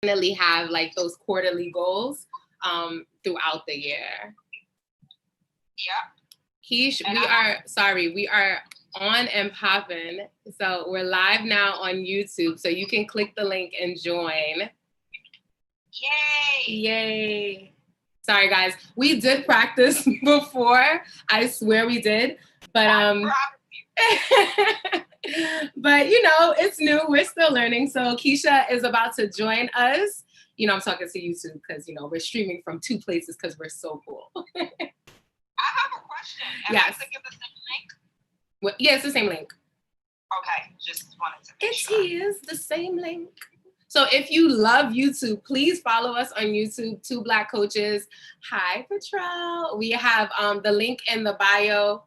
definitely have like those quarterly goals throughout the year. Yeah. Keish, we are on and popping. So we're live now on YouTube. So you can click the link and join. Yay! Yay. Sorry guys, we did practice before. I swear we did. But but you know, it's new. We're still learning. So Keisha is about to join us. You know, I'm talking to YouTube because you know we're streaming from 2 places because we're so cool. I have a question. Am yes. I clicking the same link? Well, yeah, it's the same link. Okay, just wanted to make sure. It is the same link. So if you love YouTube, please follow us on YouTube, 2 Black Coaches. Hi, Patrol. We have the link in the bio.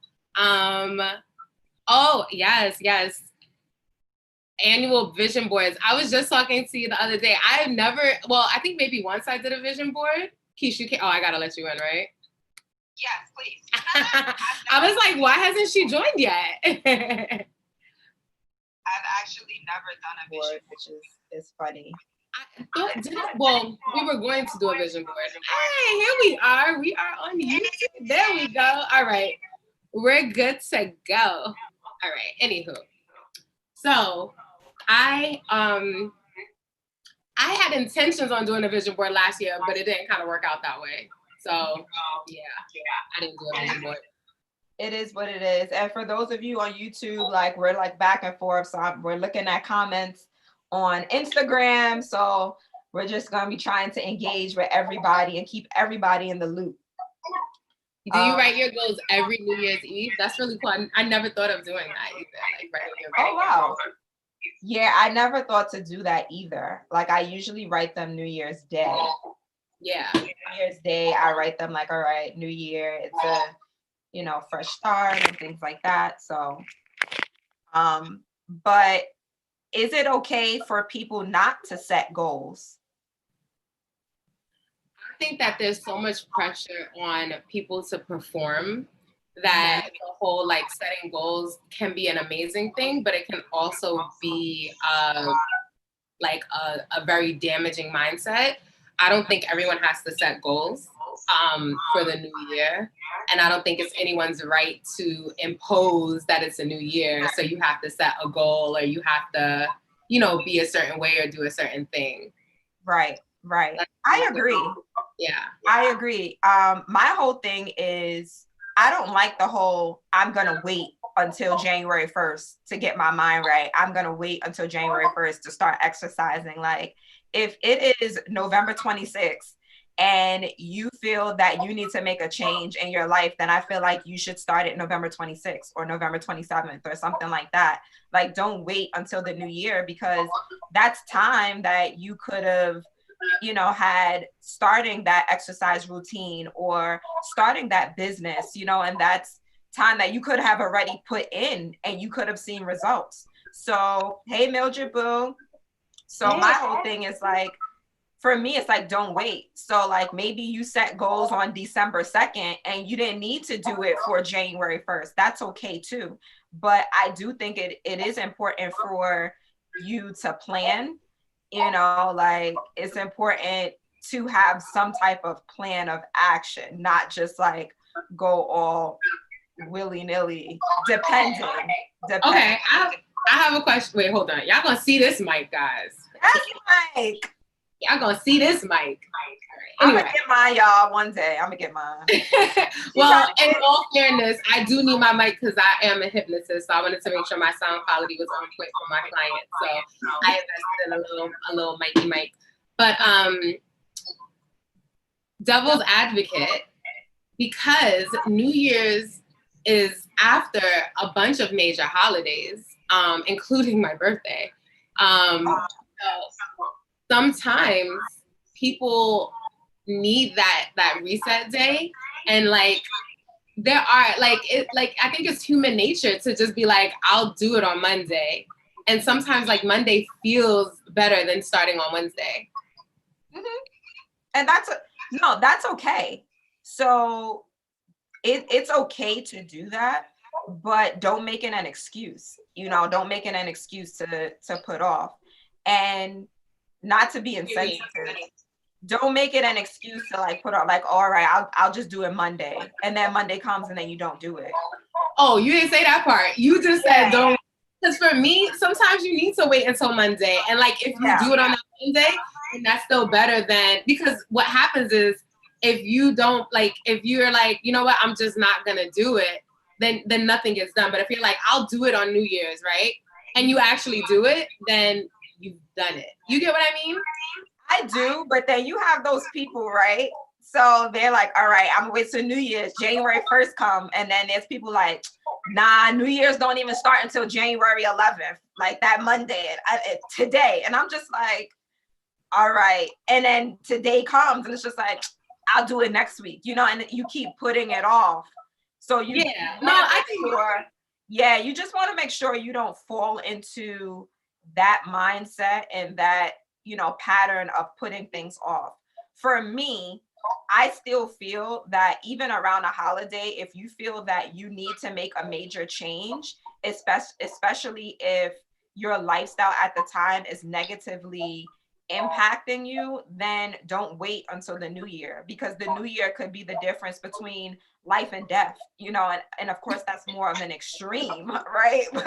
Oh, yes. Annual vision boards. I was just talking to you the other day. I think maybe once I did a vision board. Keisha, I gotta let you in, right? Yes, please. I was like, why hasn't she joined yet? I've actually never done a vision board, which is funny. We were going to do a vision board. Hey, here we are. We are on YouTube. There we go. All right. We're good to go. All right. Anywho. So I had intentions on doing a vision board last year, but it didn't kind of work out that way. So yeah, I didn't do a vision board. It is what it is. And for those of you on YouTube, like we're like back and forth. So we're looking at comments on Instagram. So we're just going to be trying to engage with everybody and keep everybody in the loop. Do you write your goals every New Year's Eve? That's really cool. I never thought of doing that either. Like writing your goals. Oh, wow. Yeah, I never thought to do that either. Like I usually write them New Year's Day. Yeah. New Year's Day, I write them like, all right, New Year, it's a, you know, fresh start and things like that. So, but is it okay for people not to set goals? I think that there's so much pressure on people to perform that the whole like setting goals can be an amazing thing, but it can also be like a very damaging mindset. I don't think everyone has to set goals for the new year. And I don't think it's anyone's right to impose that it's a new year. So you have to set a goal or you have to, you know, be a certain way or do a certain thing. Right. I agree. Yeah. I agree. My whole thing is I don't like the whole I'm going to wait until January 1st to get my mind right. I'm going to wait until January 1st to start exercising. Like if it is November 26th and you feel that you need to make a change in your life, then I feel like you should start it November 26th or November 27th or something like that. Like don't wait until the new year because that's time that you could have, you know, had starting that exercise routine or starting that business, you know, and that's time that you could have already put in and you could have seen results. So, hey, Mildred Boo. So my whole thing is like, for me, it's like, don't wait. So like maybe you set goals on December 2nd and you didn't need to do it for January 1st. That's okay too. But I do think it is important for you to plan, you know, like it's important to have some type of plan of action, not just like go all willy-nilly, depending. Okay, I have a question. Wait, hold on. Y'all gonna see this mic, guys. That's mic. Y'all gonna see this mic. Anyway. I'm gonna get mine, y'all. One day, I'm gonna get mine. Well, in all fairness, I do need my mic because I am a hypnotist, so I wanted to make sure my sound quality was on point for my client. So I invested in a little mic. But devil's advocate, because New Year's is after a bunch of major holidays, including my birthday. So sometimes people need that reset day, and like there are like I think it's human nature to just be like, I'll do it on Monday, and sometimes like Monday feels better than starting on Wednesday. Mm-hmm. And that's okay. So it's okay to do that, but don't make it an excuse. You know, don't make it an excuse to put off. And not to be insensitive. Don't make it an excuse to like put on like, all right, I'll just do it Monday, and then Monday comes and then you don't do it. Oh, you didn't say that part. You just said don't. Because for me, sometimes you need to wait until Monday, and like if you do it on that Monday, then that's still better than, because what happens is if you don't like, if you're like, you know what, I'm just not gonna do it, then nothing gets done. But if you're like, I'll do it on New Year's, right? And you actually do it, then you've done it. You get what I mean? I do, but then you have those people, right? So they're like, all right, I'm gonna wait till New Year's, January 1st come. And then there's people like, nah, New Year's don't even start until January 11th, like that Monday, today. And I'm just like, all right. And then today comes and it's just like, I'll do it next week, you know, and you keep putting it off. So you, you just want to make sure you don't fall into that mindset and that, you know, pattern of putting things off. For me, I still feel that even around a holiday, if you feel that you need to make a major change, especially if your lifestyle at the time is negatively impacting you, then don't wait until the new year, because the new year could be the difference between life and death, you know, and of course that's more of an extreme, right? But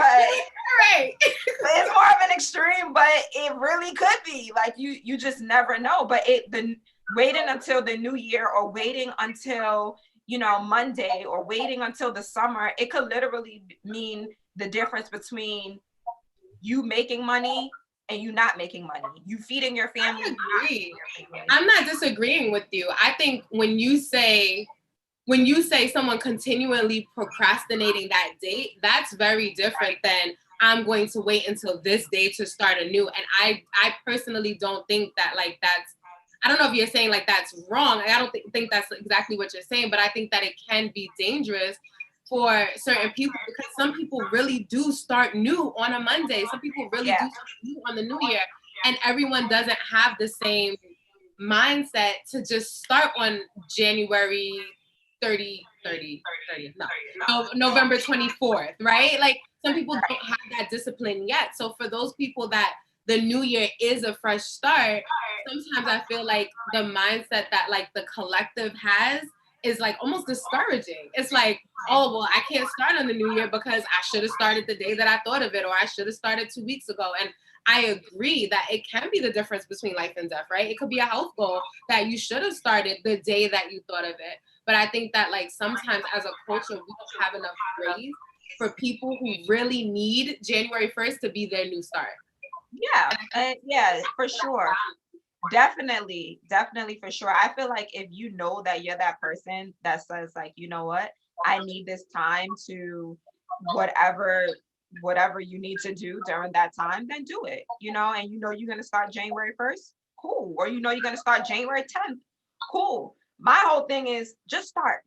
it's more of an extreme, but it really could be like you just never know. But waiting until the new year, or waiting until, you know, Monday, or waiting until the summer, it could literally mean the difference between you making money and you not making money, you feeding your family. I agree. I'm not disagreeing with you. I think when you say someone continually procrastinating that date, that's very different than I'm going to wait until this day to start anew. And I personally don't think that like that's, I don't know if you're saying like that's wrong. I don't think that's exactly what you're saying, but I think that it can be dangerous for certain people, because some people really do start new on a Monday. Some people really do start new on the new year, and everyone doesn't have the same mindset to just start on January 30, November 24th, right? Like some people don't have that discipline yet. So for those people that the new year is a fresh start, sometimes I feel like the mindset that like the collective has is like almost discouraging. It's like, oh, well, I can't start on the new year because I should have started the day that I thought of it, or I should have started 2 weeks ago. And I agree that it can be the difference between life and death, right? It could be a health goal that you should have started the day that you thought of it. But I think that like sometimes as a culture, we don't have enough praise for people who really need January 1st to be their new start. Yeah, for sure. Definitely for sure. I feel like if you know that you're that person that says like, you know what, I need this time to whatever you need to do during that time, then do it, you know, and you know you're going to start January 1st, cool. Or you know you're going to start January 10th, cool. My whole thing is just start.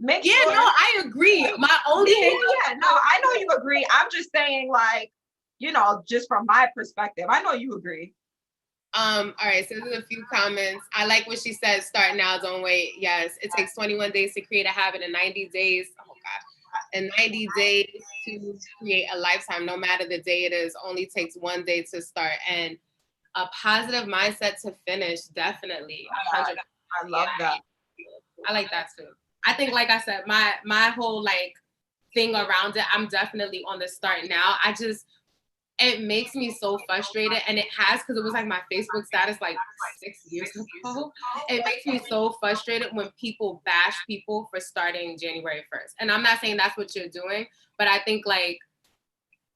I agree. My only thing, I know you agree. I'm just saying, like, you know, just from my perspective, I know you agree. All right, so there's a few comments. I like what she said, start now, don't wait. Yes, it takes 21 days to create a habit and 90 days, and 90 days to create a lifetime. No matter the day it is, only takes 1 day to start. And a positive mindset to finish, definitely. 100%. I love that. I like that too. I think, like I said, my whole like thing around it, I'm definitely on the start now. It makes me so frustrated, and it has, because it was like my Facebook status like 6 years ago. It makes me so frustrated when people bash people for starting January 1st. And I'm not saying that's what you're doing, but I think like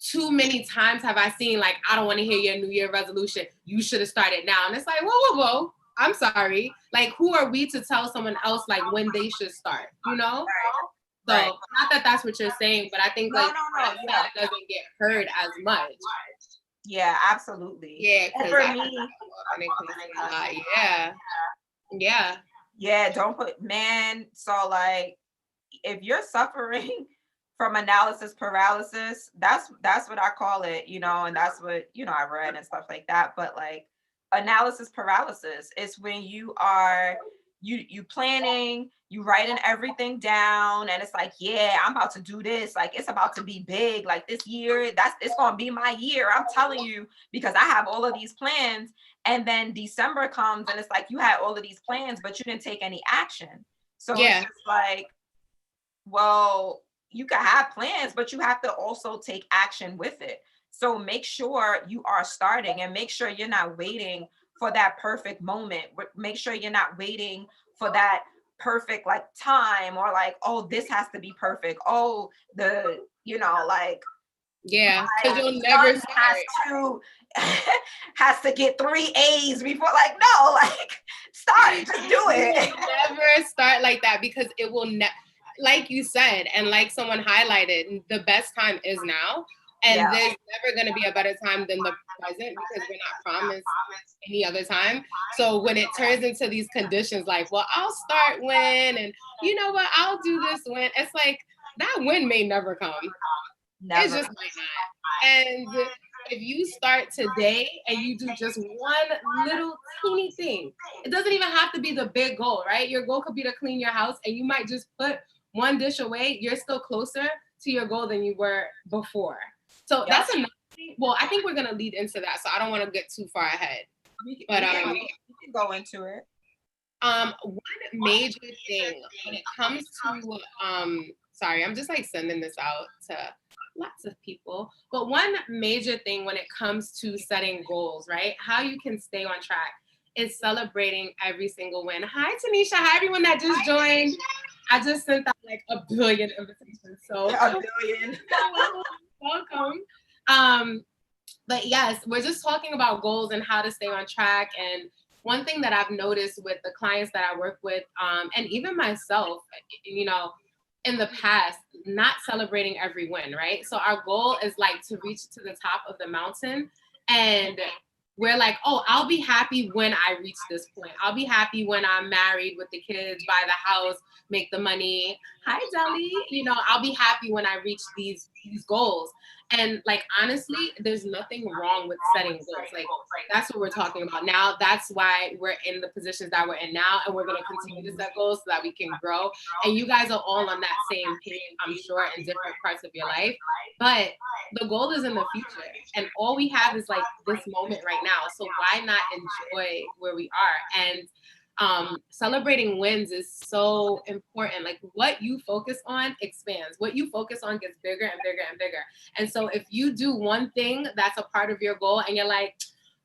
too many times have I seen like, I don't want to hear your New Year resolution. You should have started now. And it's like, whoa. I'm sorry. Like, who are we to tell someone else like when they should start, you know? So not that that's what you're saying, but I think like that doesn't get heard as much. Yeah, absolutely. Yeah, and for me, don't put, man. So like, if you're suffering from analysis paralysis, that's what I call it, you know, and that's what, you know, I read and stuff like that. But like, analysis paralysis is when you are you planning, you writing everything down, and it's like, yeah, I'm about to do this. Like, it's about to be big. Like this year, it's gonna be my year. I'm telling you, because I have all of these plans. And then December comes and it's like you had all of these plans, but you didn't take any action. So it's just like, well, you can have plans, but you have to also take action with it. So make sure you are starting, and make sure you're not waiting for that perfect moment. Make sure you're not waiting for that perfect like time, or like, oh, this has to be perfect. Oh, like, because you'll son never start. has to get 3 A's before, like, no, like, start, just do it. Never start like that, because it will like you said, and like someone highlighted, the best time is now. And there's never going to be a better time than the present, because we're not promised any other time. So when it turns into these conditions like, well, I'll start when, and you know what, I'll do this when, it's like that win may never come. Never. It just might not. And if you start today and you do just one little teeny thing, it doesn't even have to be the big goal, right? Your goal could be to clean your house, and you might just put one dish away. You're still closer to your goal than you were before. So that's another thing. Well, I think we're gonna lead into that, so I don't want to get too far ahead. But we can go into it. One major thing when it comes to sorry, I'm just like sending this out to lots of people. But one major thing when it comes to setting goals, right? How you can stay on track is celebrating every single win. Hi, Tanisha. Hi, everyone that just joined. I just sent out like a billion invitations. So a billion. Welcome. But yes, we're just talking about goals and how to stay on track. And one thing that I've noticed with the clients that I work with, and even myself, in the past, not celebrating every win, right? So our goal is like to reach to the top of the mountain, and we're like, oh, I'll be happy when I reach this point. I'll be happy when I'm married with the kids, buy the house, make the money. Hi, Danie. I'll be happy when I reach these goals. And like, honestly, there's nothing wrong with setting goals. Like, that's what we're talking about now. That's why we're in the positions that we're in now. And we're going to continue to set goals so that we can grow. And you guys are all on that same page, I'm sure, in different parts of your life. But the goal is in the future. And all we have is like this moment right now. So why not enjoy where we are? And celebrating wins is so important. Like, what you focus on expands. What you focus on gets bigger and bigger and bigger. And so if you do one thing that's a part of your goal and you're like,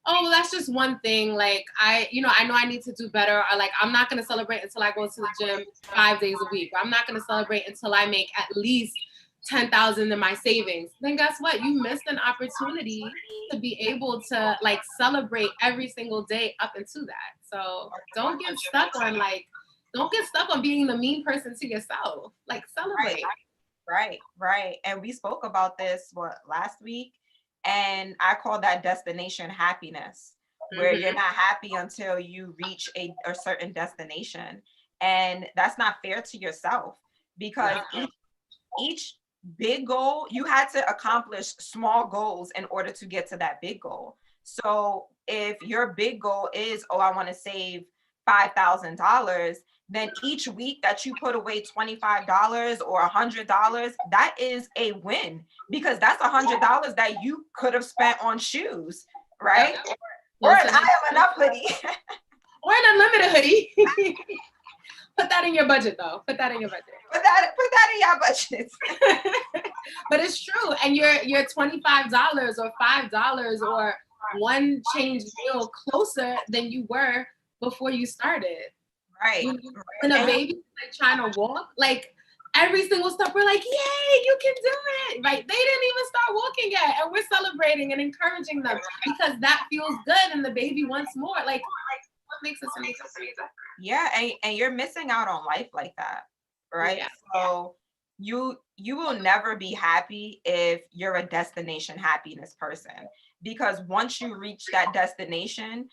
oh, well, that's just one thing. Like, I know I need to do better. Or like, I'm not going to celebrate until I go to the gym 5 days a week. Or I'm not going to celebrate until I make at least 10,000 in my savings. Then guess what? You missed an opportunity to be able to like celebrate every single day up into that. So don't get stuck on being the mean person to yourself. Like, celebrate. Right. And we spoke about this last week, and I call that destination happiness, where you're not happy until you reach a certain destination. And that's not fair to yourself, because each big goal, you had to accomplish small goals in order to get to that big goal. So if your big goal is, oh, I want to save $5,000, then each week that you put away $25 or $100, that is a win, because that's $100 that you could have spent on shoes, right? Or an I Have Enough hoodie. Or an unlimited hoodie. Put that in your budget, though. Put that in your budget. Put that in your budget. But it's true. And you're $25 or $5 or one change deal closer than you were before you started. Right. When a baby's like trying to walk, like every single step, we're like, yay, you can do it. Right? They didn't even start walking yet. And we're celebrating and encouraging them because that feels good and the baby wants more. Like, what makes us amazing? Yeah, and you're missing out on life like that, right? Yeah. So you will never be happy if you're a destination happiness person, because once you reach that destination,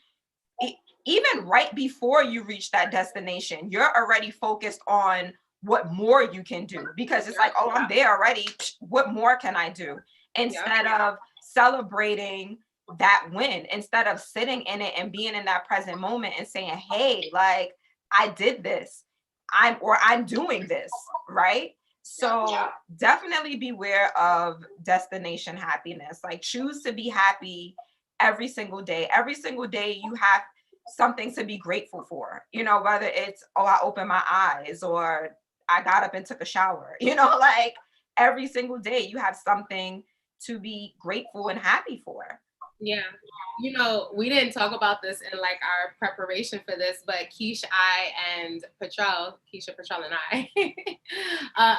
even right before you reach that destination, you're already focused on what more you can do, because it's like, oh, I'm there already. What more can I do? Instead of celebrating that win, instead of sitting in it and being in that present moment and saying, hey, like, I did this. I'm doing this, right? So definitely beware of destination happiness. Like choose to be happy every single day. Every single day you have something to be grateful for. You know, whether it's, oh, I opened my eyes, or I got up and took a shower. You know, like every single day you have something to be grateful and happy for. Yeah. You know, we didn't talk about this in like our preparation for this, but Keisha, Keisha, Petrell, and I,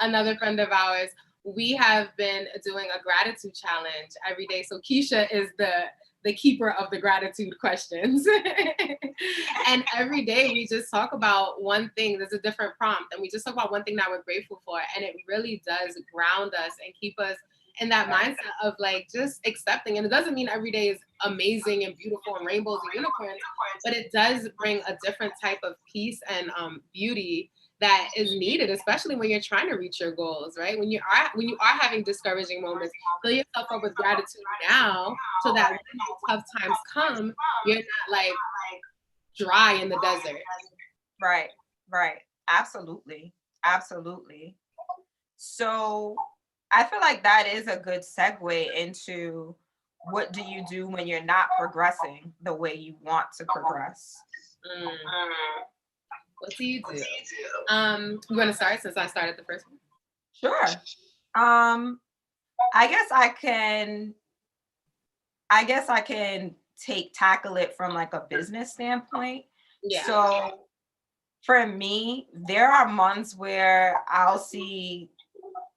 another friend of ours, we have been doing a gratitude challenge every day. So Keisha is the keeper of the gratitude questions. And every day we just talk about one thing. There's a different prompt, and we just talk about one thing that we're grateful for. And it really does ground us and keep us in that mindset of like just accepting. And it doesn't mean every day is amazing and beautiful and rainbows and unicorns, but it does bring a different type of peace and beauty that is needed, especially when you're trying to reach your goals, right? When you are having discouraging moments, fill yourself up with gratitude now, so that when tough times come, you're not like dry in the desert. Right. Absolutely. So I feel like that is a good segue into what do you do when you're not progressing the way you want to progress? What do you do? You want to start since I started the first one? Sure. I guess I can tackle it from like a business standpoint. Yeah. So for me, there are months where I'll see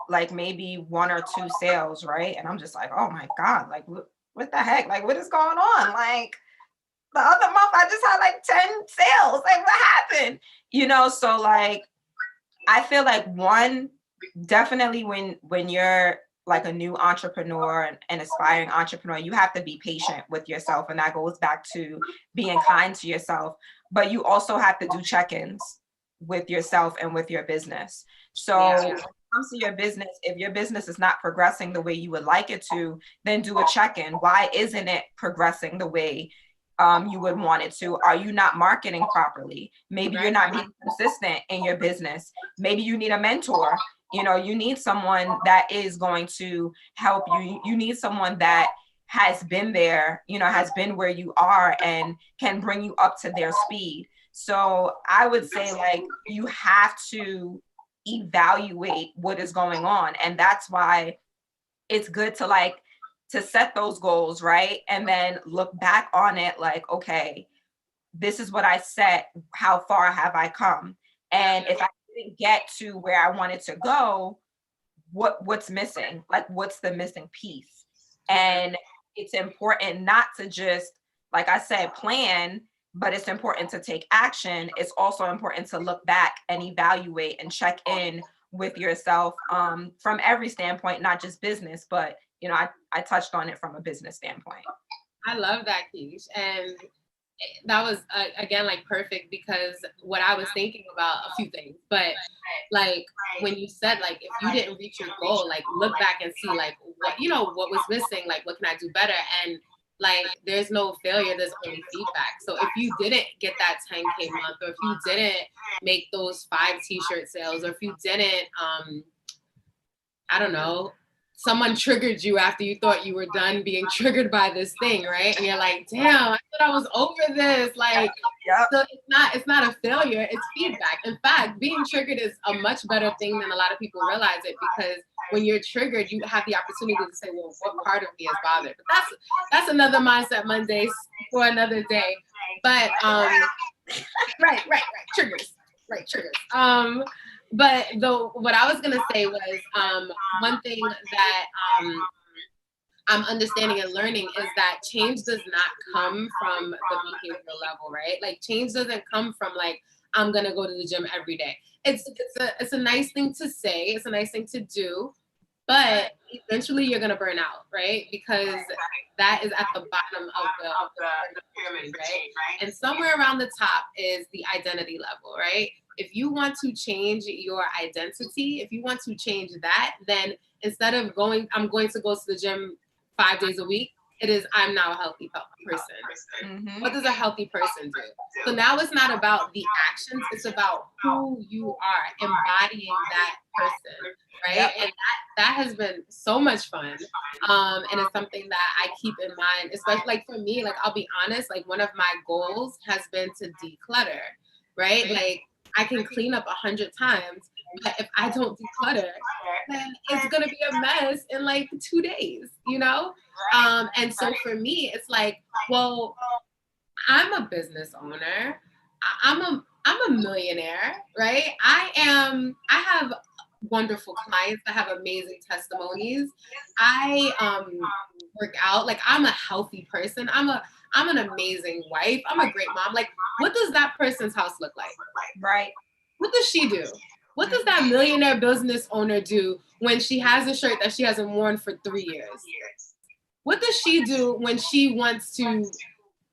like maybe 1 or 2 sales, right? And I'm just like, oh my God, like what the heck? Like what is going on? Like the other month I just had like 10 sales. Like what happened? You know, so like I feel like one, definitely when you're like a new entrepreneur and aspiring entrepreneur, you have to be patient with yourself. And that goes back to being kind to yourself. But you also have to do check-ins with yourself and with your business. So when it comes to your business, if your business is not progressing the way you would like it to, then do a check-in. Why isn't it progressing the way you would want it to? Are you not marketing properly? Maybe you're not being consistent in your business. Maybe you need a mentor. You know, you need someone that is going to help you. You need someone that has been there, you know, has been where you are and can bring you up to their speed. So I would say like you have to evaluate what is going on. And that's why it's good to set those goals, right? And then look back on it like, okay, this is what I set. How far have I come? And if I didn't get to where I wanted to go, what's missing? Like, what's the missing piece? And it's important not to just, like I said, plan, but it's important to take action. It's also important to look back and evaluate and check in with yourself from every standpoint, not just business, but you know, I touched on it from a business standpoint. I love that, Keish. And that was again like perfect, because what I was thinking about a few things, but like when you said like if you didn't reach your goal, like look back and see like what what was missing, like what can I do better? And like there's no failure, there's only feedback. So if you didn't get that 10K month, or if you didn't make those 5 t-shirt sales, or if you didn't I don't know, someone triggered you after you thought you were done being triggered by this thing, right? And you're like, damn, I thought I was over this. Like, so it's not a failure, it's feedback. In fact, being triggered is a much better thing than a lot of people realize it, because when you're triggered, you have the opportunity to say, well, what part of me is bothered? But that's another Mindset Mondays for another day. But right, triggers. Right, triggers. But what I was gonna say was one thing that I'm understanding and learning is that change does not come from the behavioral level, right? Like change doesn't come from like I'm gonna go to the gym every day. It's a nice thing to say, it's a nice thing to do, but eventually you're gonna burn out, right? Because that is at the bottom of the pyramid, right? And somewhere around the top is the identity level, right? If you want to change your identity, if you want to change that, then instead of I'm going to go to the gym 5 days a week, It is, I'm now a healthy person. Mm-hmm. What does a healthy person do? So now it's not about the actions, it's about who you are, embodying that person, right? Yep. And that has been so much fun. And it's something that I keep in mind, especially like for me, like I'll be honest, like one of my goals has been to declutter, right? Like I can clean up 100 times, but if I don't declutter, then it's gonna be a mess in like 2 days, you know? And so for me, it's like, well, I'm a business owner. I'm a millionaire, right? I have wonderful clients that have amazing testimonies. I work out, like I'm a healthy person. I'm an amazing wife. I'm a great mom. Like, what does that person's house look like? Right. What does she do? What does that millionaire business owner do when she has a shirt that she hasn't worn for 3 years? What does she do when she wants to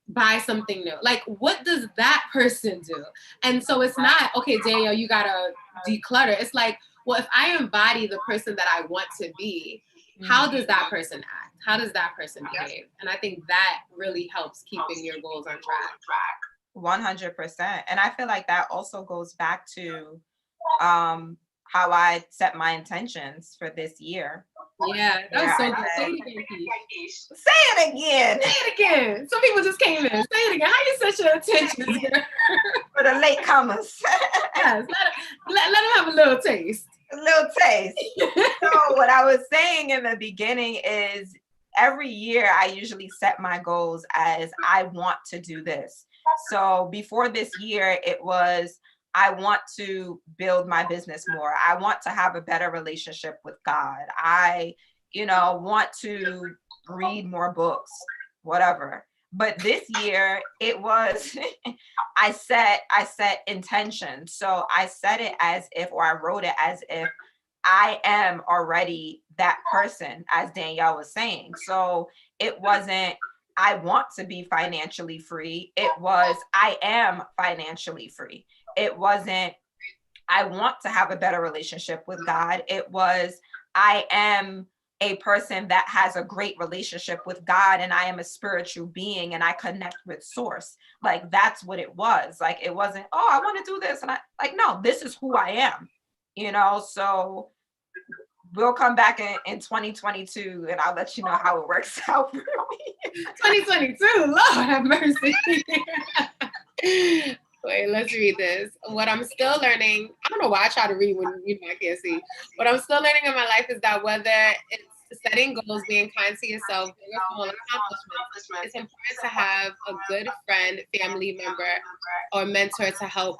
buy something new? Like, what does that person do? And so it's not, okay, Danielle, you gotta declutter. It's like, well, if I embody the person that I want to be, how does that person act? How does that person behave? And I think that really helps keeping your goals on track. 100%. And I feel like that also goes back to how I set my intentions for this year. Yeah, that was so good. Say it again, Keisha. Say it again. Say it again. Some people just came in. Say it again. How you set your intentions, girl? For the latecomers. Yes, let them have a little taste. A little taste. So what I was saying in the beginning is every year I usually set my goals as I want to do this. So before this year, it was I want to build my business more. I want to have a better relationship with God. I, want to read more books, whatever. But this year it was, I set intention. So I said it as if, or I wrote it as if I am already that person, as Danielle was saying. So it wasn't, I want to be financially free. It was, I am financially free. It wasn't, I want to have a better relationship with God. It was, I am a person that has a great relationship with God and I am a spiritual being and I connect with source. Like, that's what it was. Like, it wasn't, oh, I want to do this. And I like, no, this is who I am, so we'll come back in 2022 and I'll let you know how it works out for me. 2022, Lord have mercy. Wait, let's read this. What I'm still learning, I don't know why I try to read when I can't see. What I'm still learning in my life is that whether it's setting goals, being kind to yourself, big or small accomplishments, it's important to have a good friend, family member, or mentor to help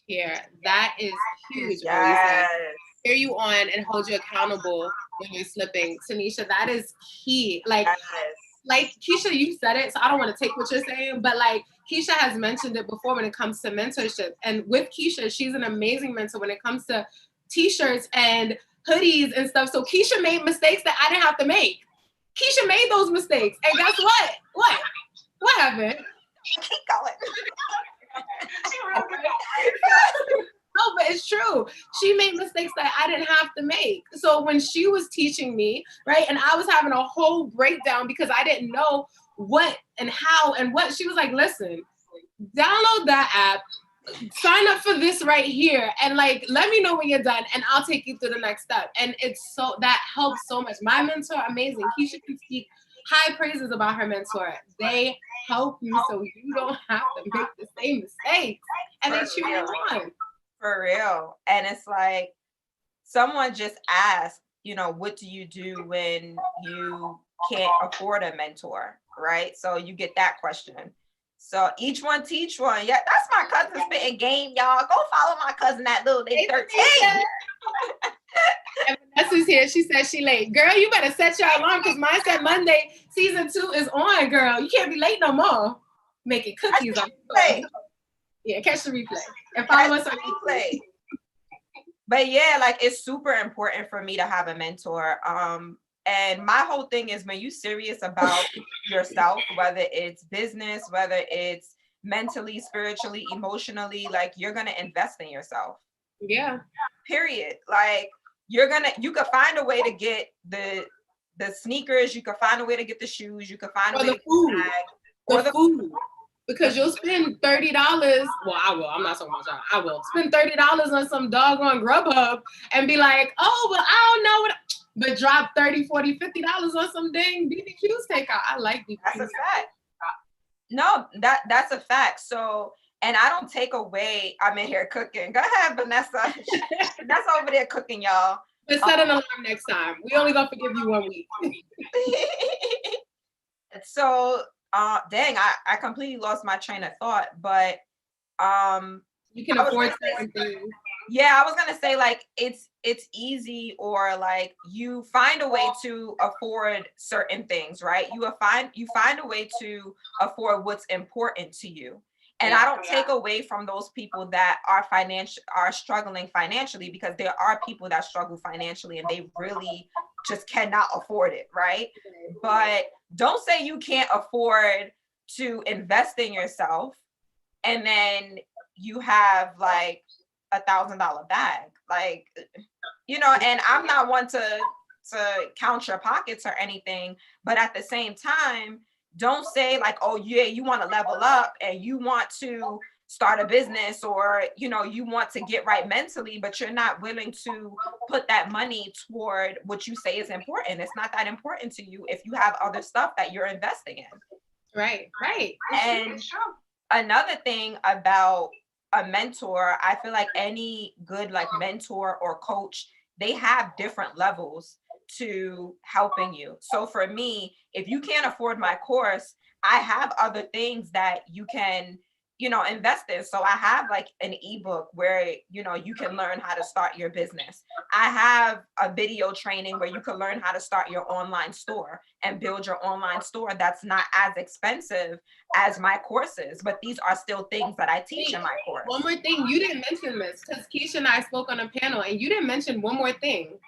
cheer. That is huge. Yes. Cheer you on and hold you accountable when you're slipping. Tanisha, that is key. Like Keisha, you said it, so I don't want to take what you're saying, but like Keisha has mentioned it before when it comes to mentorship. And with Keisha, she's an amazing mentor when it comes to t-shirts and hoodies and stuff. So Keisha made mistakes that I didn't have to make. Keisha made those mistakes. And guess what? What happened? Keep going. No, but it's true. She made mistakes that I didn't have to make. So when she was teaching me, right, and I was having a whole breakdown because I didn't know what and how and what, she was like, listen, download that app, sign up for this right here, and like, let me know when you're done and I'll take you through the next step. And it's so, that helps so much. My mentor, amazing. Keisha can speak high praises about her mentor. They help you so you don't have to make the same mistakes. And they cheer you on. For real. And it's like, someone just asked, what do you do when you can't afford a mentor, right? So you get that question. So each one teach one. Yeah, that's my cousin spitting game, y'all. Go follow my cousin, that little day 13. And Vanessa's here. She said she late. Girl, you better set your alarm because mine said Monday season 2 is on, girl. You can't be late no more. Making cookies on Yeah, catch the replay. And follow us on replay. But yeah, like, it's super important for me to have a mentor. And my whole thing is, when you're serious about yourself, whether it's business, whether it's mentally, spiritually, emotionally, like, you're going to invest in yourself. Yeah. Period. Like, you could find a way to get the the sneakers, you can find a way to get the shoes, you can find a Or way the to get food. the bag, The or the food. Because you'll spend $30. Well, I will. I'm not talking about y'all. I will spend $30 on some doggone Grubhub and be like, oh, well, I don't know what. But drop $30, $40, $50 on some dang BBQs takeout. I like BBQs. That's a fact. No, that's a fact. So, and I don't take away. I'm in here cooking. Go ahead, Vanessa. Vanessa over there cooking, y'all. But set an alarm next time. We only gonna forgive you 1 week. So, dang, I completely lost my train of thought. But you can afford certain things. Yeah, I was gonna say like it's easy, or like you find a way to afford certain things, right? You find a way to afford what's important to you. And I don't take away from those people that are struggling financially, because there are people that struggle financially and they really just cannot afford it, right? But don't say you can't afford to invest in yourself and then you have like $1,000 bag, like, you know. And I'm not one to count your pockets or anything, but at the same time, don't say like, oh yeah, you want to level up and you want to start a business, or you know, you want to get right mentally, but you're not willing to put that money toward what you say is important. It's not that important to you if you have other stuff that you're investing in. Right. And another thing about a mentor, I feel like any good like mentor or coach, they have different levels to helping you. So for me, if you can't afford my course, I have other things that you can, you know, invest in. So I have like an ebook where, you know, you can learn how to start your business. I have a video training where you can learn how to start your online store and build your online store that's not as expensive as my courses, but these are still things that I teach in my course. One more thing, you didn't mention this, because Keisha and I spoke on a panel and you didn't mention one more thing.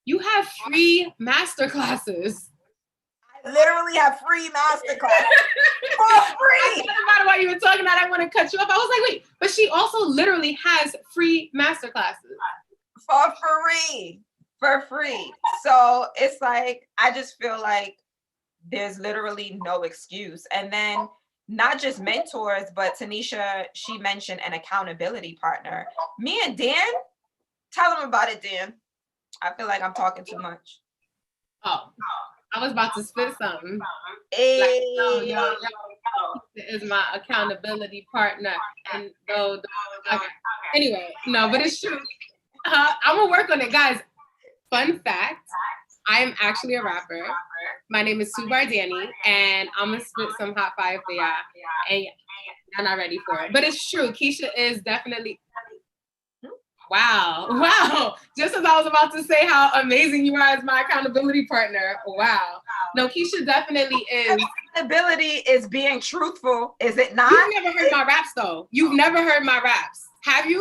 You have free master classes. I literally have free master classes for free. It doesn't matter why you were talking that, I want to cut you off. I was like, wait, but she also literally has free master classes. For free. So it's like, I just feel like there's literally no excuse. And then not just mentors, but Tanisha, she mentioned an accountability partner. Me and Dan, tell them about it, Dan. I feel like I'm talking too much. Oh, I was about to spit something. Hey. Like, no. Is my accountability partner. And okay. Anyway, no, but it's true. I'm gonna work on it, guys. Fun fact, I am actually a rapper. My name is Danie, and I'm gonna spit some hot fire for y'all. And I'm not ready for it. But it's true. Keisha is definitely. Wow. Just as I was about to say how amazing you are as my accountability partner. Wow. No, Keisha definitely is. Accountability is being truthful, is it not? You've never heard my raps though. You've never heard my raps. Have you?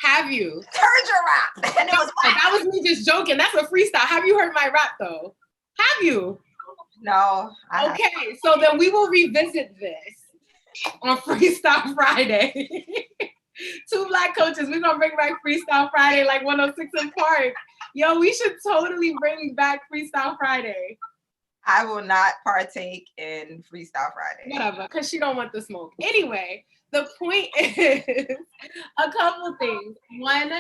Heard your rap. And it was that was me just joking. That's a freestyle. Have you heard my rap though? Have you? No. Okay, so then we will revisit this on Freestyle Friday. Two Black coaches. We're gonna bring back Freestyle Friday like 106 in Park. Yo, we should totally bring back Freestyle Friday. I will not partake in Freestyle Friday. Whatever, because she don't want the smoke. Anyway, the point is a couple things. One,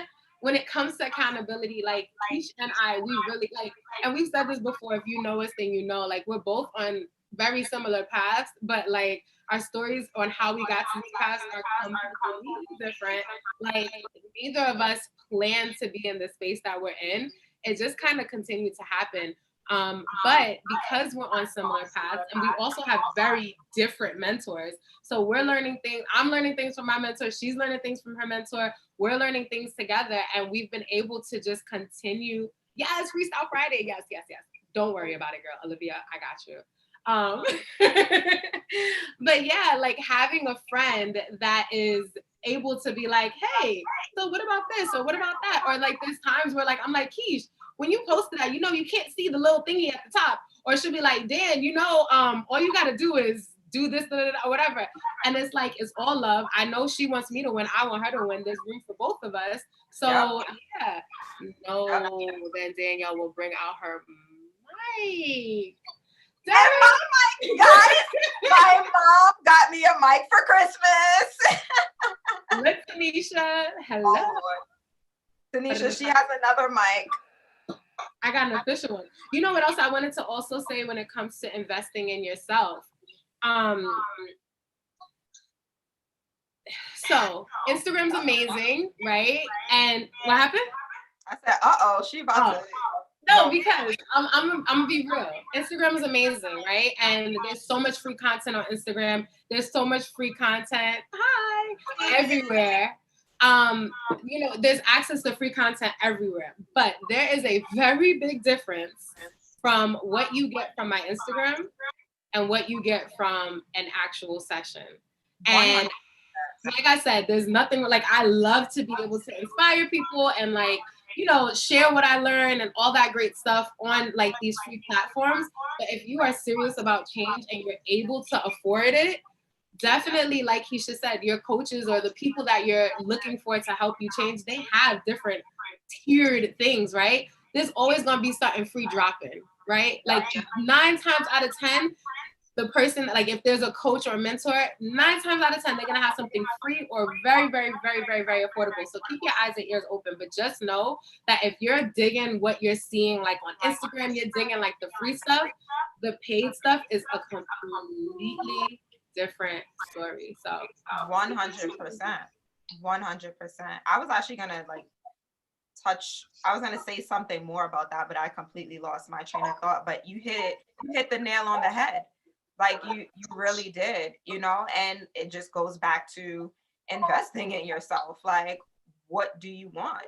when it comes to accountability, like Keisha and I, we really like, and we've said this before, if you know us, then you know, like we're both on very similar paths, but like our stories on how we got to these paths are completely different. Like neither of us planned to be in the space that we're in. It just kind of continued to happen. But because we're on similar paths and we also have very different mentors, so we're learning things. I'm learning things from my mentor. She's learning things from her mentor. We're learning things together, and we've been able to just continue. Yes, Freestyle Friday. Yes. Don't worry about it, girl. Olivia, I got you. But yeah, like having a friend that is able to be like, hey, so what about this? Or what about that? Or like there's times where like, I'm like, Keish, when you posted that, you know, you can't see the little thingy at the top. Or she'll be like, Dan, you know, all you got to do is do this, or whatever. And it's like, it's all love. I know she wants me to win. I want her to win. There's room for both of us. So yeah, no, then Danielle will bring out her mic. And my mic, guys, my mom got me a mic for Christmas. Look, Tanisha. Hello. Oh, Tanisha, she has another mic. I got an official one. You know what else I wanted to also say when it comes to investing in yourself? So Instagram's amazing, right? And what happened? I said, she about to. No, because I'm gonna be real. Instagram is amazing, right? And there's so much free content on Instagram. There's so much free content. Hi, everywhere. There's access to free content everywhere. But there is a very big difference from what you get from my Instagram and what you get from an actual session. And like I said, there's nothing like I love to be able to inspire people and share what I learned and all that great stuff on like these free platforms. But if you are serious about change and you're able to afford it, definitely, like Keisha said, your coaches or the people that you're looking for to help you change, they have different tiered things, right? There's always going to be something free dropping, right? Like 9 times out of 10, the person, like if there's a coach or a mentor, 9 times out of 10, they're going to have something free or very, very, very, very, very affordable. So keep your eyes and ears open, but just know that if you're digging what you're seeing, like on Instagram, you're digging like the free stuff, the paid stuff is a completely different story. So 100%. I was actually going to I was going to say something more about that, but I completely lost my train of thought. But you hit the nail on the head. Like you really did, and it just goes back to investing in yourself. Like, what do you want?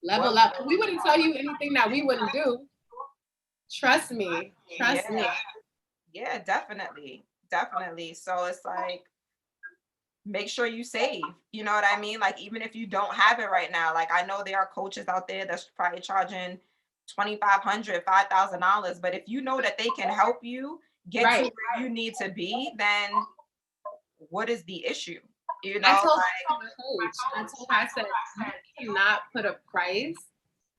Level up. We wouldn't tell you anything that we wouldn't do. Trust me. Yeah, definitely. So it's like, make sure you save. You know what I mean? Like, even if you don't have it right now, like I know there are coaches out there that's probably charging $2,500, $5,000. But if you know that they can help you get to where you need to be, then what is the issue? I told my coach, I said, you cannot put a price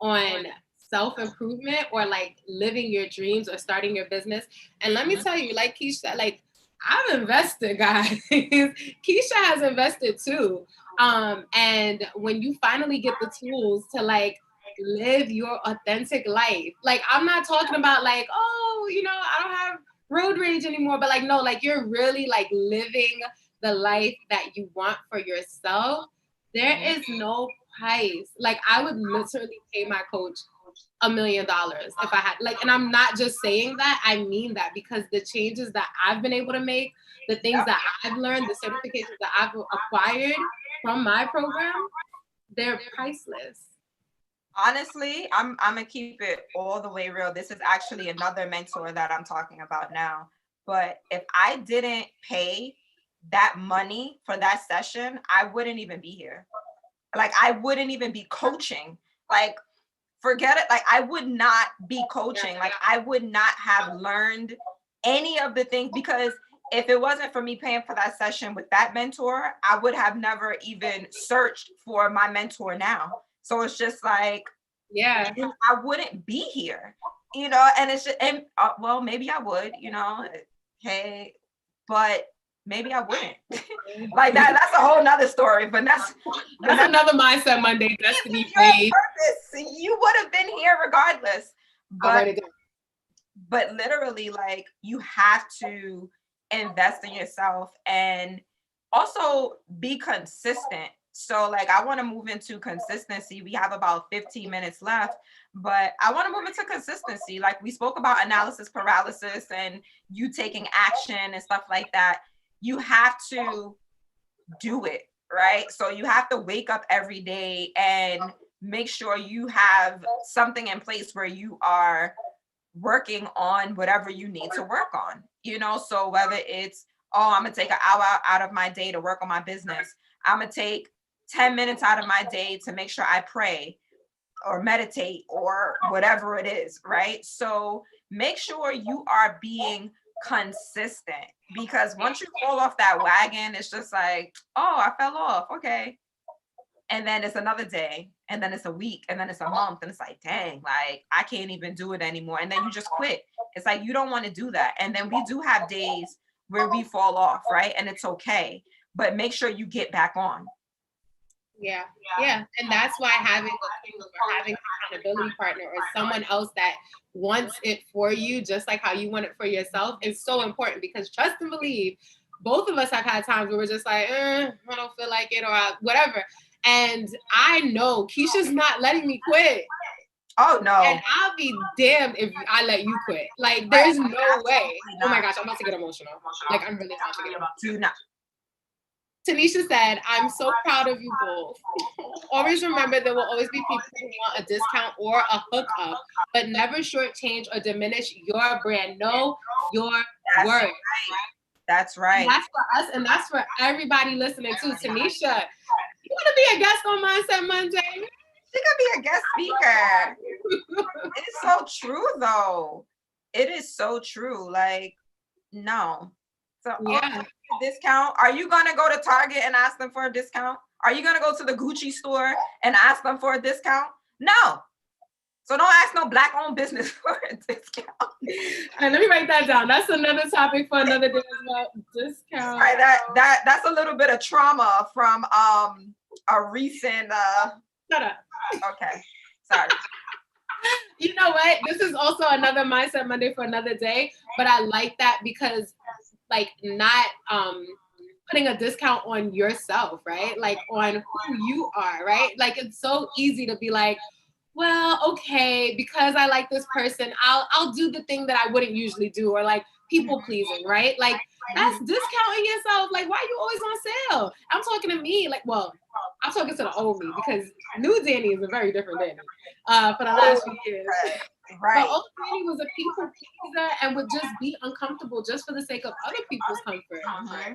on self-improvement or like living your dreams or starting your business. And let me tell you, like Keisha, like I've invested, guys. Keisha has invested too. And when you finally get the tools to like live your authentic life, like I'm not talking about like, I don't have road rage anymore, but like, no, like you're really like living the life that you want for yourself. There is no price. Like I would literally pay my coach $1 million if I had and I'm not just saying that, I mean that, because the changes that I've been able to make, the things that I've learned, the certifications that I've acquired from my program, they're priceless. Honestly, I'm gonna keep it all the way real. This is actually another mentor that I'm talking about now. But if I didn't pay that money for that session, I wouldn't even be here. Like I wouldn't even be coaching. Like forget it. Like I would not be coaching. Like I would not have learned any of the things, because if it wasn't for me paying for that session with that mentor, I would have never even searched for my mentor now. So it's just like, I wouldn't be here, and it's just, and well, maybe I would, hey, but maybe I wouldn't. Like that's a whole nother story, but that's another Mindset Monday. Destiny paid. You would have been here regardless. But literally, like, you have to invest in yourself and also be consistent. So like I want to move into consistency. We have about 15 minutes left, but I want to move into consistency. Like we spoke about analysis paralysis and you taking action and stuff like that. You have to do it, right? So you have to wake up every day and make sure you have something in place where you are working on whatever you need to work on, so whether it's, I'm gonna take an hour out of my day to work on my business, I'm gonna take 10 minutes out of my day to make sure I pray or meditate or whatever it is, right? So make sure you are being consistent, because once you fall off that wagon, it's just like, I fell off. Okay. and then it's another day, and then it's a week, and then it's a month, and it's like, dang, like I can't even do it anymore. And then you just quit. It's like you don't want to do that. And then we do have days where we fall off, right? And it's okay. But make sure you get back on. Yeah. And that's why having a coach or having an accountability partner or someone else that wants it for you, just like how you want it for yourself, is so important, because trust and believe, both of us have had times where we're just like, I don't feel like it, or whatever. And I know Keisha's not letting me quit. Oh no. And I'll be damned if I let you quit. Like, there's no way. Oh my gosh, I'm about to get emotional. Like, I'm really about to get emotional. Do not. Tanisha said, I'm so proud of you both. Always remember there will always be people who want a discount or a hookup, but never shortchange or diminish your brand. Know your worth. Right. That's right. And that's for us, and that's for everybody listening too. Tanisha, you want to be a guest on Mindset Monday? She could be a guest speaker. It's so true, though. It is so true. Like, no. So, yeah. Discount. Are you gonna go to Target and ask them for a discount? Are you gonna go to the Gucci store and ask them for a discount? No. So don't ask no Black-owned business for a discount. And let me write that down. That's another topic for another day as well. Discount. Right, that's a little bit of trauma from a recent. Shut up. Okay, sorry. You know what? This is also another Mindset Monday for another day, but I like that because, like, not putting a discount on yourself, right? Like, on who you are, right? Like, it's so easy to be like, well, okay, because I like this person, I'll do the thing that I wouldn't usually do, or like people pleasing, right? Like, that's discounting yourself. Like, why are you always on sale? I'm talking to me, like, well, I'm talking to the old me, because new Danie is a very different Danie for the last few years. Right. But old Danie was a people pleaser and would just be uncomfortable just for the sake of other people's comfort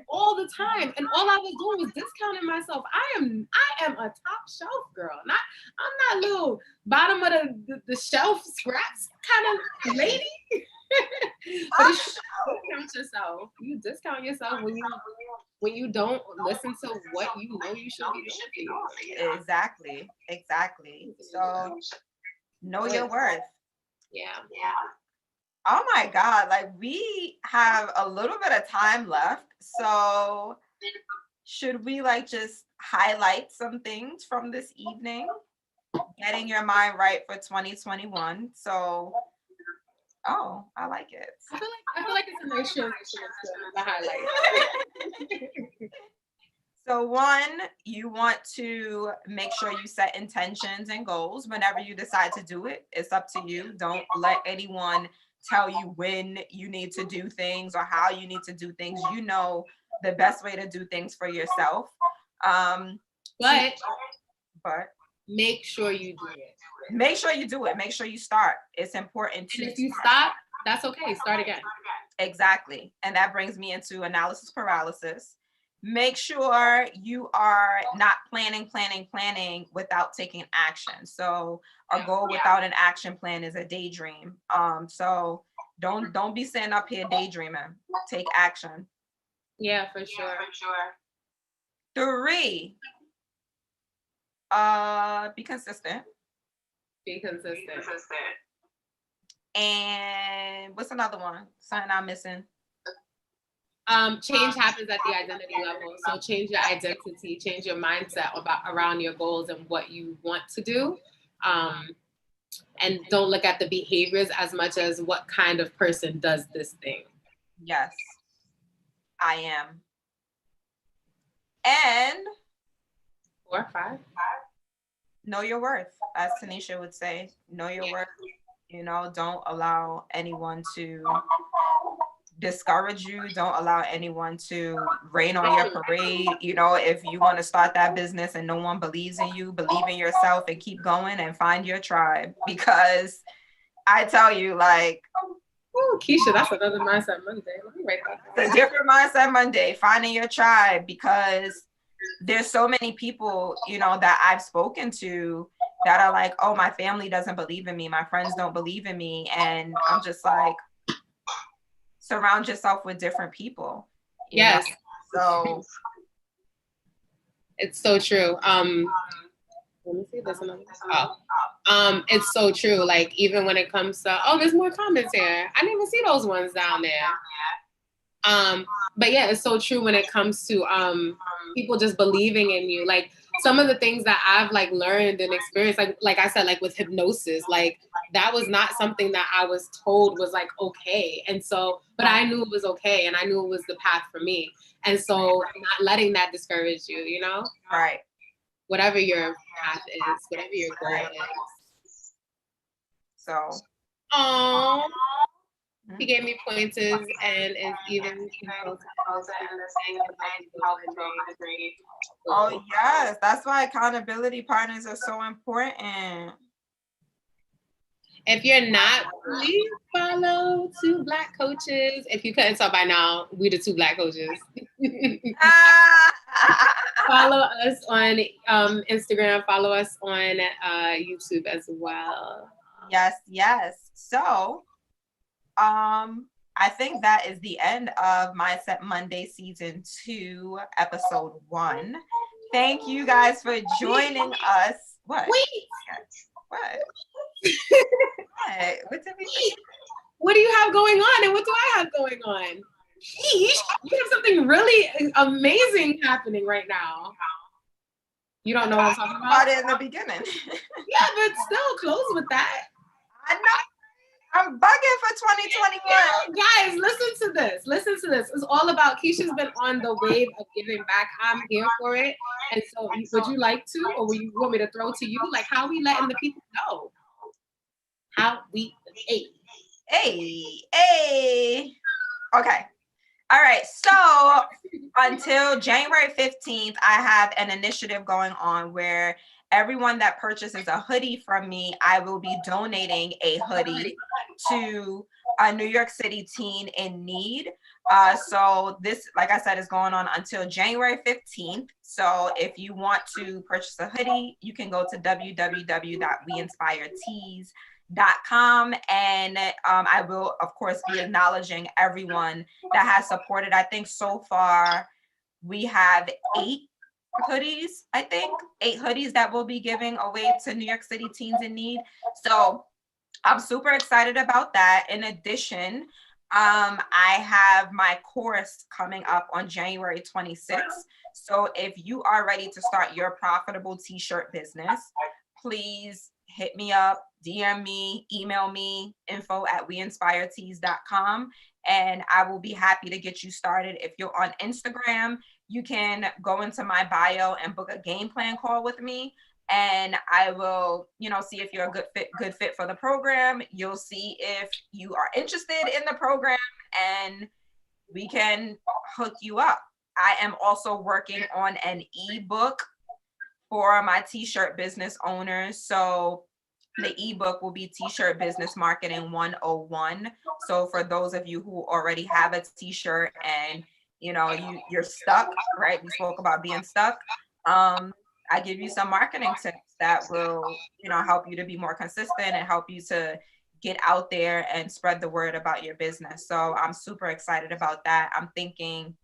all the time. And all I was doing was discounting myself. I am a top shelf girl. I'm not little bottom of the shelf scraps kind of lady. But you discount yourself. You discount yourself when you don't listen to what you know you should be doing. Exactly. So know your worth. Yeah. Oh my God, like we have a little bit of time left. So should we like just highlight some things from this evening? Getting your mind right for 2021. So I like it. I feel like it's a nice transition to the highlight. So one, you want to make sure you set intentions and goals whenever you decide to do it. It's up to you. Don't let anyone tell you when you need to do things or how you need to do things. You know the best way to do things for yourself. But make sure you do it. Make sure you do it. Make sure you start. It's important to. And if you stop, that's okay. Start again. Exactly. And that brings me into analysis paralysis. Make sure you are not planning without taking action. So a goal without an action plan is a daydream. So don't be sitting up here daydreaming. Take action. Yeah, for sure. 3, be consistent. And what's another one? Something I'm missing. Change happens at the identity level. So change your identity, change your mindset around your goals and what you want to do. And don't look at the behaviors as much as what kind of person does this thing. Yes, I am. And 4 or 5. Know your worth, as Tanisha would say. Know your worth. You know, don't allow anyone to discourage you. Don't allow anyone to rain on your parade. You know, if you want to start that business and no one believes in you, believe in yourself and keep going and find your tribe. Because I tell you, like, Keisha, that's another Mindset Monday. Let me write that down. It's a different Mindset Monday, finding your tribe, because there's so many people, you know, that I've spoken to that are like, oh, my family doesn't believe in me. My friends don't believe in me. And I'm just like, surround yourself with different people. Yes. So it's so true. Let me see this another. Oh, it's so true. Like even when it comes to, oh, there's more comments here. I didn't even see those ones down there. But yeah, it's so true when it comes to people just believing in you. Like some of the things that I've like learned and experienced, like I said, like with hypnosis, like that was not something that I was told was like okay. And so, but I knew it was okay, and I knew it was the path for me. And so, not letting that discourage you, you know, Right. whatever your path is, whatever your goal is. So. Oh. He gave me pointers and is even Oh yes, that's why accountability partners are so important. If you're not, please follow two Black coaches. If you couldn't tell by now, we the two Black coaches. Follow us on Instagram. Follow us on YouTube as well. Yes. So, I think that is the end of Mindset Monday Season 2, Episode 1. Thank you guys for joining us. What? Wait. What? What did we do? What do you have going on, and what do I have going on? Sheesh, you have something really amazing happening right now. You don't know what I'm talking about? It in the beginning. Yeah, but still close with that. I know. I'm bugging for 2021. Guys, listen to this. It's all about Keisha's been on the wave of giving back. I'm here for it. And so would you like to, or would you want me to throw to you? Like how we letting the people know? Hey. Okay. All right. So until January 15th, I have an initiative going on where everyone that purchases a hoodie from me, I will be donating a hoodie to a New York City teen in need. So this, like I said, is going on until January 15th. So if you want to purchase a hoodie, you can go to www.weinspiretees.com, and I will of course be acknowledging everyone that has supported. I think so far we have 8 hoodies, I think 8 hoodies that we'll be giving away to New York City teens in need. So I'm super excited about that. In addition, I have my course coming up on January 26th. So if you are ready to start your profitable t-shirt business, please hit me up, DM me, email me, info@weinspiretees.com, and I will be happy to get you started. If you're on Instagram, you can go into my bio and book a game plan call with me, and I will, see if you're a good fit for the program. You'll see if you are interested in the program, and we can hook you up. I am also working on an ebook for my t-shirt business owners. So the ebook will be T-shirt Business Marketing 101. So for those of you who already have a t-shirt and you're stuck, right? We spoke about being stuck. I give you some marketing tips that will, help you to be more consistent and help you to get out there and spread the word about your business. So I'm super excited about that. I'm thinking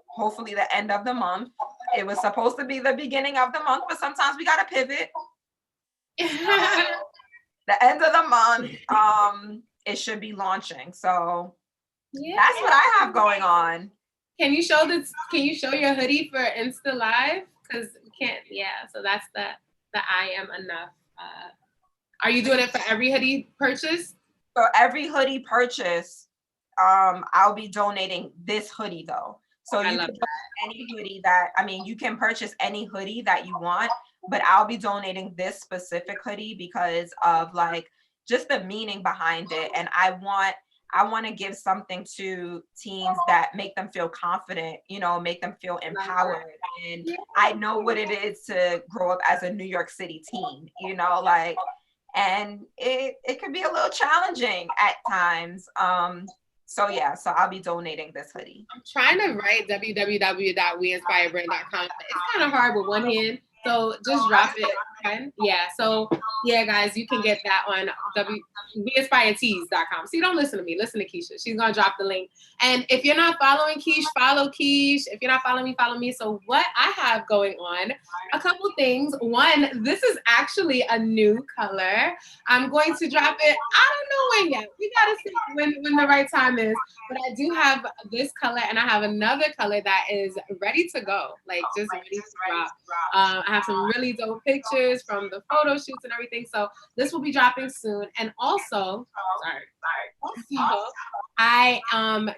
hopefully the end of the month. It was supposed to be the beginning of the month, but sometimes we got to pivot. The end of the month, it should be launching. So that's what I have going on. Can you show your hoodie for Insta Live? Because we can't. Yeah. So that's the I am enough. Are you doing it for every hoodie purchase? For every hoodie purchase, I'll be donating this hoodie though. So you can any hoodie you can purchase any hoodie that you want, but I'll be donating this specific hoodie because of just the meaning behind it. And I want to give something to teens that make them feel confident, make them feel empowered. And I know what it is to grow up as a New York City teen, and it could be a little challenging at times. So I'll be donating this hoodie. I'm trying to write www.weinspirebrand.com. It's kind of hard with one hand. So just drop it 10. Yeah. So yeah, guys, you can get that on weinspiretees.com. So you don't listen to me, listen to Keisha. She's gonna drop the link. And if you're not following Keish, follow Keish. If you're not following me, follow me. So what I have going on, a couple things. One, this is actually a new color. I'm going to drop it. I don't know when yet. We gotta see when the right time is. But I do have this color, and I have another color that is ready to go, like just ready to drop. I have some really dope pictures from the photo shoots and everything. So this will be dropping soon. And also, I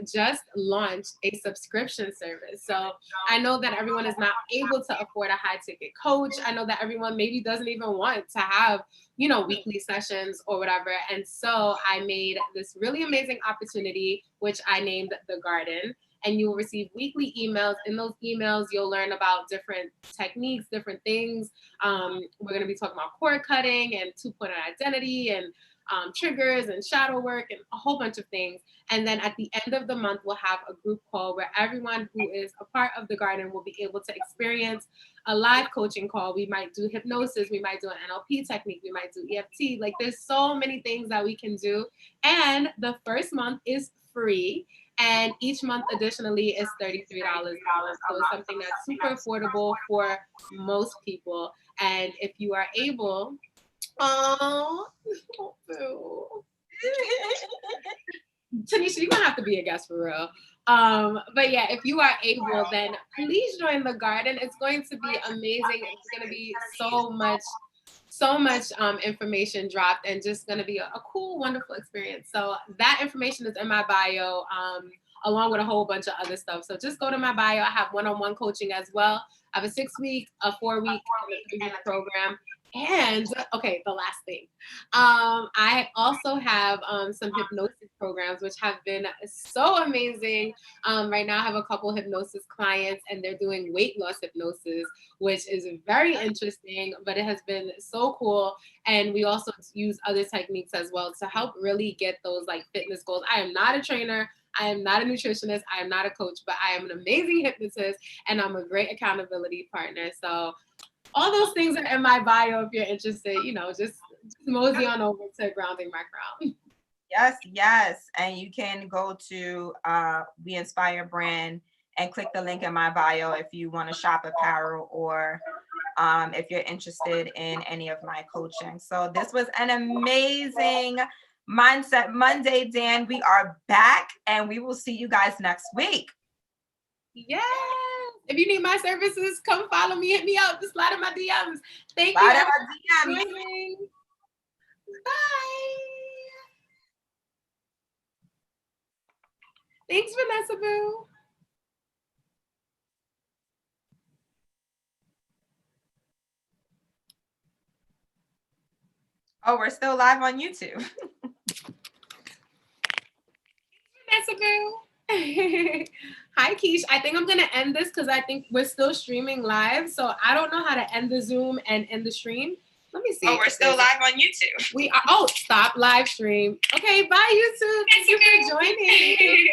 just launched a subscription service. So I know that everyone is not able to afford a high ticket coach. I know that everyone maybe doesn't even want to have, you know, weekly sessions or whatever. And so I made this really amazing opportunity, which I named The Garden. And you will receive weekly emails. In those emails, you'll learn about different techniques, different things. We're going to be talking about cord cutting and 2-point identity and triggers and shadow work and a whole bunch of things. And then at the end of the month, we'll have a group call where everyone who is a part of the garden will be able to experience a live coaching call. We might do hypnosis, we might do an NLP technique, we might do EFT. Like there's so many things that we can do. And the first month is free. And each month additionally is $33 a month. So it's something that's super affordable for most people. And if you are able, Tanisha, you're gonna have to be a guest for real. But yeah, if you are able, then please join the garden. It's going to be amazing. It's gonna be so much information dropped, and just gonna be a cool, wonderful experience. So that information is in my bio, along with a whole bunch of other stuff. So just go to my bio. I have one-on-one coaching as well. I have a 6-week, a 4-week, and a 3-week program. And okay, the last thing, I also have some hypnosis programs, which have been so amazing. Right now I have a couple hypnosis clients, and they're doing weight loss hypnosis, which is very interesting, but it has been so cool. And we also use other techniques as well to help really get those like fitness goals. I am not a trainer. I am not a nutritionist. I am not a coach, but I am an amazing hypnotist, and I'm a great accountability partner. So all those things are in my bio if you're interested. You know, just mosey on over to Grounding My Crown. Yes. And you can go to We Inspire brand and click the link in my bio if you want to shop apparel, or if you're interested in any of my coaching. So this was an amazing Mindset Monday, Dan. We are back, and we will see you guys next week. Yes. If you need my services, come follow me, hit me up, just slide in my DMs. Thank you for joining. Bye. Thanks, Vanessa Boo. Oh, we're still live on YouTube. Vanessa Boo. Hi, Keish. I think I'm going to end this because I think we're still streaming live. So I don't know how to end the Zoom and end the stream. Let me see. Oh, we're still live on YouTube. We are. Oh, stop live stream. Okay, bye, YouTube. Thank you for joining.